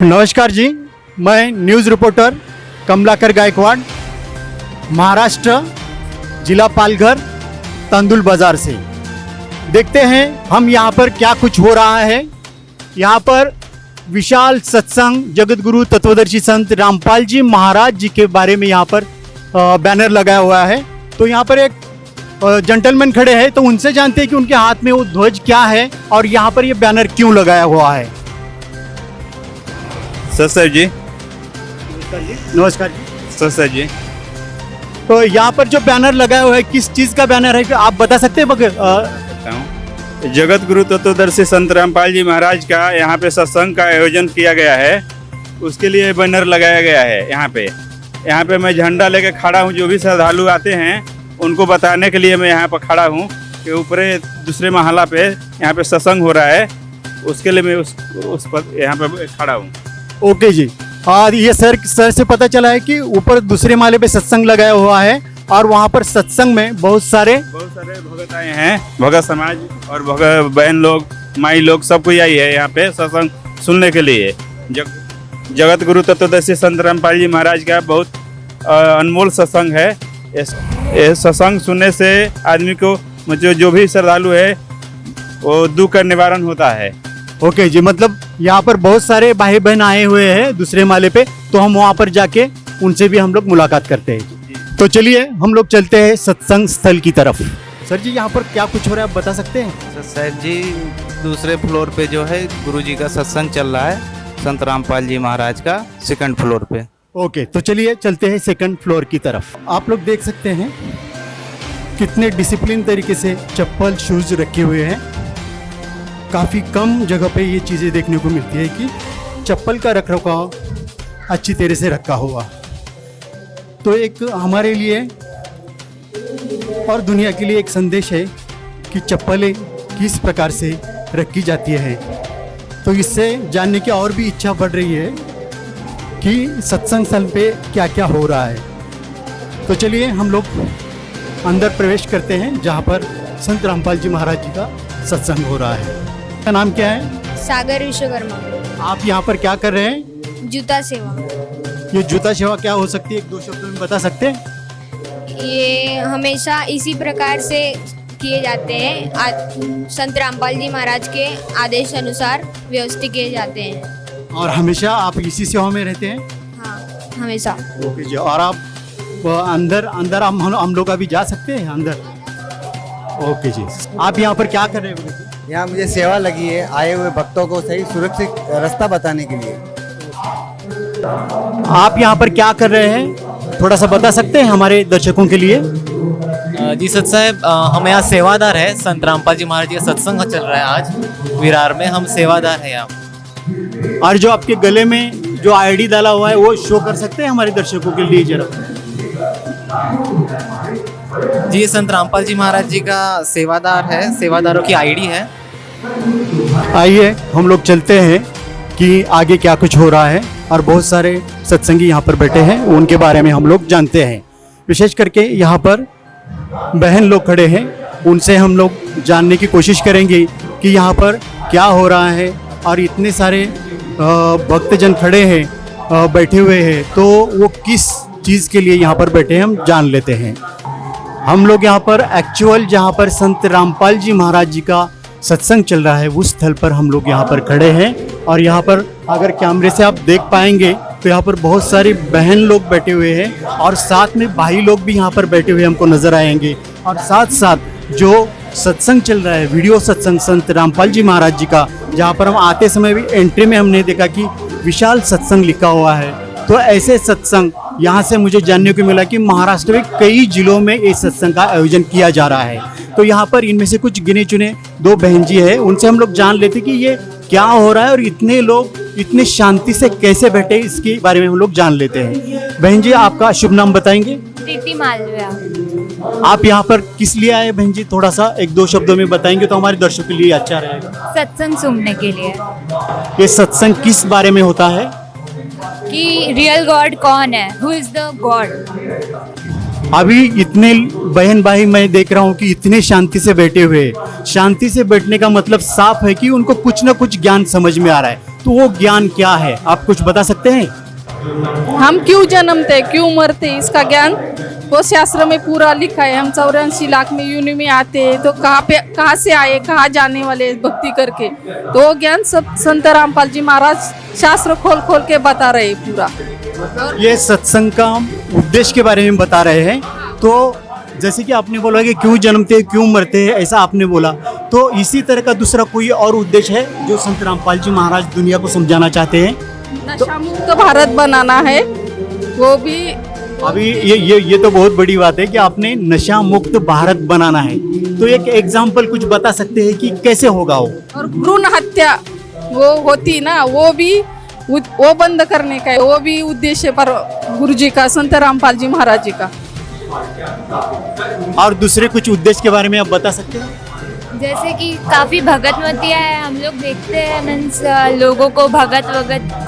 नमस्कार जी, मैं news reporter Kamlakar Gaekwad, Maharashtra, जिला पालघर, तंदुल बाज़ार से। देखते हैं हम यहाँ पर क्या कुछ हो रहा है। यहाँ पर विशाल सत्संग जगत गुरु तत्वदर्शी संत रामपाल जी महाराज जी के बारे में यहाँ पर बैनर लगाया हुआ है। तो यहाँ पर एक जेंटलमैन खड़े हैं, तो उनसे जानते हैं कि उनके हाथ में वो ध्वज क्या है और यहाँ पर ये बैनर क्यों लगाया हुआ है। सर जी, नमस्कार जी। सर जी, तो यहाँ पर जो बैनर लगाया हुआ है, किस चीज़ का बैनर है, आप बता सकते हैं? जगत गुरु तत्वदर्शी संत रामपाल जी महाराज का यहाँ पे सत्संग का आयोजन किया गया है, उसके लिए बैनर लगाया गया है। यहाँ पे मैं झंडा लेके खड़ा हूँ। जो भी श्रद्धालु आते हैं उनको बताने के लिए मैं यहाँ पर खड़ा हूँ कि ऊपर दूसरे महला पे यहाँ पे सत्संग हो रहा है, उसके लिए मैं उस पर यहाँ पे खड़ा हूँ। ओके जी। और ये सर से पता चला है कि ऊपर दूसरे माले पे सत्संग लगाया हुआ है और वहाँ पर सत्संग में बहुत सारे भगत आए हैं, भगत समाज और भगत बहन लोग, माई लोग, सब कोई आई है यहाँ पे सत्संग सुनने के लिए। जगत गुरु तत्वदर्शी संत रामपाल जी महाराज का बहुत अनमोल सत्संग है। ये सत्संग सुनने से आदमी को जो भी श्रद्धालु है वो दुख का निवारण होता है। ओके जी, मतलब यहाँ पर बहुत सारे भाई बहन आए हुए हैं दूसरे माले पे, तो हम वहाँ पर जाके उनसे भी हम लोग मुलाकात करते हैं। तो चलिए हम लोग चलते हैं सत्संग स्थल की तरफ। सर जी, यहाँ पर क्या कुछ हो रहा है, आप बता सकते हैं? सर जी, दूसरे फ्लोर पे जो है गुरुजी का सत्संग चल रहा है, संत रामपाल जी महाराज का, सेकंड फ्लोर पे। ओके, तो चलिए चलते हैं सेकंड फ्लोर की तरफ। आप लोग देख सकते हैं कितने डिसिप्लिन तरीके से चप्पल शूज रखे हुए हैं। काफ़ी कम जगह पे ये चीज़ें देखने को मिलती है कि चप्पल का रखरखाव अच्छी तरह से रखा हुआ। तो एक हमारे लिए और दुनिया के लिए एक संदेश है कि चप्पलें किस प्रकार से रखी जाती है। तो इससे जानने की और भी इच्छा बढ़ रही है कि सत्संग स्थल पे क्या क्या हो रहा है। तो चलिए हम लोग अंदर प्रवेश करते हैं जहाँ पर संत रामपाल जी महाराज जी का सत्संग हो रहा है। का नाम क्या है? सागर विश्वकर्मा। आप यहाँ पर क्या कर रहे हैं? जूता सेवा। ये जूता सेवा क्या हो सकती है, एक दो शब्दों में बता सकते हैं? ये हमेशा इसी प्रकार से किए जाते हैं, संत रामपाल जी महाराज के आदेश अनुसार व्यवस्थित किए जाते हैं। और हमेशा आप इसी सेवा में रहते हैं? हाँ, हमेशा। ओके जी। और आप अंदर हम लोग अभी जा सकते हैं अंदर? ओके जी। आप यहाँ पर क्या कर रहे हैं? यहाँ मुझे सेवा लगी है आए हुए भक्तों को सही सुरक्षित रास्ता बताने के लिए। आप यहाँ पर क्या कर रहे हैं, थोड़ा सा बता सकते हैं हमारे दर्शकों के लिए? जी सत साहब, हम यहाँ सेवादार है। संत रामपाल जी महाराज जी का सत्संग चल रहा है आज विरार में, हम सेवादार हैं यहाँ। और जो आपके गले में जो आईडी डाला हुआ है वो शो कर सकते हैं हमारे दर्शकों के लिए जरा? जी, संत रामपाल जी महाराज जी का सेवादार है, सेवादारों की आईडी है। आइए हम लोग चलते हैं कि आगे क्या कुछ हो रहा है। और बहुत सारे सत्संगी यहाँ पर बैठे हैं, उनके बारे में हम लोग जानते हैं। विशेष करके यहाँ पर बहन लोग खड़े हैं, उनसे हम लोग जानने की कोशिश करेंगे कि यहाँ पर क्या हो रहा है। और इतने सारे भक्तजन खड़े हैं, बैठे हुए हैं, तो वो किस चीज़ के लिए यहाँ पर बैठे हैं, हम जान लेते हैं। हम लोग यहाँ पर एक्चुअल जहाँ पर संत रामपाल जी महाराज जी का सत्संग चल रहा है उस स्थल पर हम लोग यहाँ पर खड़े हैं। और यहाँ पर अगर कैमरे से आप देख पाएंगे तो यहाँ पर बहुत सारी बहन लोग बैठे हुए हैं और साथ में भाई लोग भी यहाँ पर बैठे हुए हमको नजर आएंगे। और साथ साथ जो सत्संग चल रहा है, वीडियो सत्संग संत रामपाल जी महाराज जी का, जहाँ पर हम आते समय भी एंट्री में हमने देखा कि विशाल सत्संग लिखा हुआ है। तो ऐसे सत्संग यहाँ से मुझे जानने को मिला कि महाराष्ट्र में कई जिलों में इस सत्संग का आयोजन किया जा रहा है। तो यहाँ पर इनमें से कुछ गिने चुने दो बहन जी है, उनसे हम लोग जान लेते कि ये क्या हो रहा है और इतने लोग इतने शांति से कैसे बैठे, इसके बारे में हम लोग जान लेते हैं। बहन जी, आपका शुभ नाम बताएंगे? प्रीति मालविया। आप यहाँ पर किस लिए आए बहन जी, थोड़ा सा एक दो शब्दों में बताएंगे तो हमारे दर्शकों के लिए अच्छा रहेगा। सत्संग सुनने के लिए। ये सत्संग किस बारे में होता है? कि रियल गॉड कौन है, हु इज द गॉड। अभी इतने बहन भाई मैं देख रहा हूँ कि इतने शांति से बैठे हुए, शांति से बैठने का मतलब साफ है कि उनको कुछ ना कुछ ज्ञान समझ में आ रहा है। तो वो ज्ञान क्या है, आप कुछ बता सकते हैं? हम क्यों जन्मते क्यों मरते इसका ज्ञान वो शास्त्र में पूरा लिखा है। हम 84 लाख में यूनि में आते हैं तो कहाँ से आए, कहाँ जाने वाले भक्ति करके, तो वो ज्ञान सब संत रामपाल जी महाराज शास्त्र खोल खोल के बता रहे हैं पूरा। ये सत्संग का उद्देश्य के बारे में बता रहे हैं। तो जैसे कि आपने बोला कि क्यों जन्मते हैं क्यों मरते हैं, ऐसा आपने बोला, तो इसी तरह का दूसरा कोई और उद्देश्य है जो संत रामपाल जी महाराज दुनिया को समझाना चाहते हैं? नशा मुक्त भारत बनाना है वो भी। अभी ये तो बहुत बड़ी बात है कि आपने नशा मुक्त भारत बनाना है। तो एक एग्जाम्पल कुछ बता सकते हैं कि कैसे होगा वो? और भ्रूण हत्या वो होती ना, वो बंद करने का है, वो भी उद्देश्य पर गुरु जी का, संत रामपाल जी महाराज जी का। और दूसरे कुछ उद्देश्य के बारे में आप बता सकते हैं? जैसे कि काफ़ी भगतमतियाँ हैं, हम लोग देखते हैं मीन्स लोगों को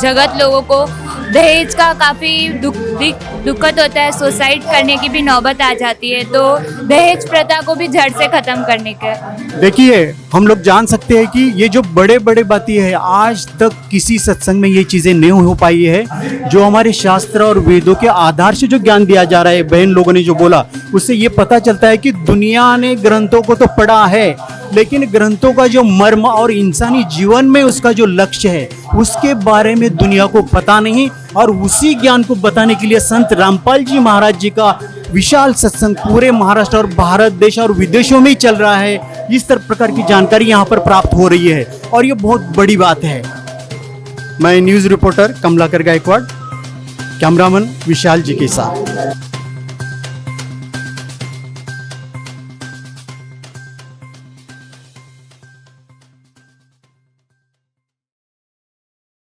जगत लोगों को दहेज का काफ़ी दुखद होता है, सुसाइड करने की भी नौबत आ जाती है, तो दहेज प्रथा को भी जड़ से ख़त्म करने का। देखिए, हम लोग जान सकते हैं कि ये जो बड़े बड़े बातें हैं, आज तक किसी सत्संग में ये चीज़ें नहीं हो पाई है। जो हमारे शास्त्र और वेदों के आधार से जो ज्ञान दिया जा रहा है, बहन लोगों ने जो बोला, उससे ये पता चलता है कि दुनिया ने ग्रंथों को तो पढ़ा है, लेकिन ग्रंथों का जो मर्म और इंसानी जीवन में उसका जो लक्ष्य है, उसके बारे में दुनिया को पता नहीं। और उसी ज्ञान को बताने के लिए संत रामपाल जी महाराज जी का विशाल सत्संग पूरे महाराष्ट्र और भारत देश और विदेशों में ही चल रहा है। इस तरह प्रकार की जानकारी यहाँ पर प्राप्त हो रही है और ये बहुत बड़ी बात है। मैं news reporter Kamlakar Gaikwad, cameraman Vishal ji के साथ।